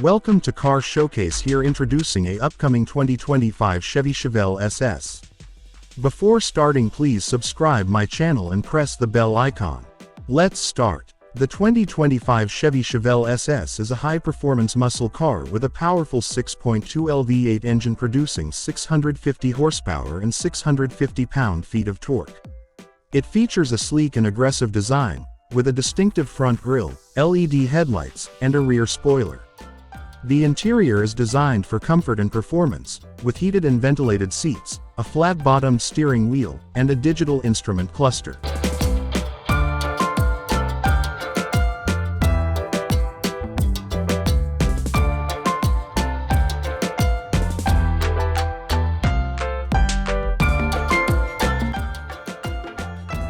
Welcome to Car Showcase. Here introducing a upcoming 2025 Chevy Chevelle SS. Before starting, please subscribe my channel and press the bell icon. Let's start. The 2025 Chevy Chevelle SS is a high-performance muscle car with a powerful 6.2L V8 engine producing 650 horsepower and 650 pound-feet of torque. It features a sleek and aggressive design, with a distinctive front grille, LED headlights, and a rear spoiler. The interior is designed for comfort and performance, with heated and ventilated seats, a flat-bottomed steering wheel, and a digital instrument cluster.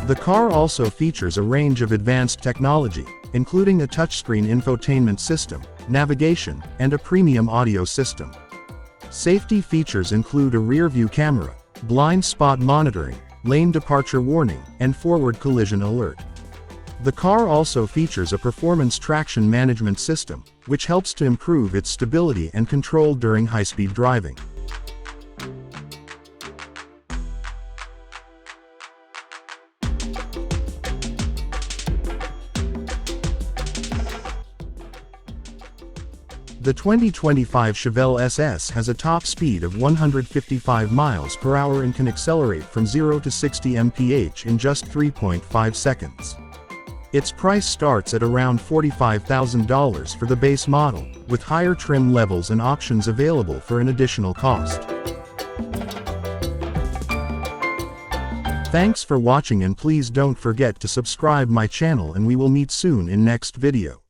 The car also features a range of advanced technology, including a touchscreen infotainment system, navigation, and a premium audio system. Safety features include a rear-view camera, blind spot monitoring, lane departure warning, and forward collision alert. The car also features a performance traction management system, which helps to improve its stability and control during high-speed driving. The 2025 Chevelle SS has a top speed of 155 miles per hour and can accelerate from 0 to 60 mph in just 3.5 seconds. Its price starts at around $45,000 for the base model, with higher trim levels and options available for an additional cost. Thanks for watching, and please don't forget to subscribe my channel, and we will meet soon in next video.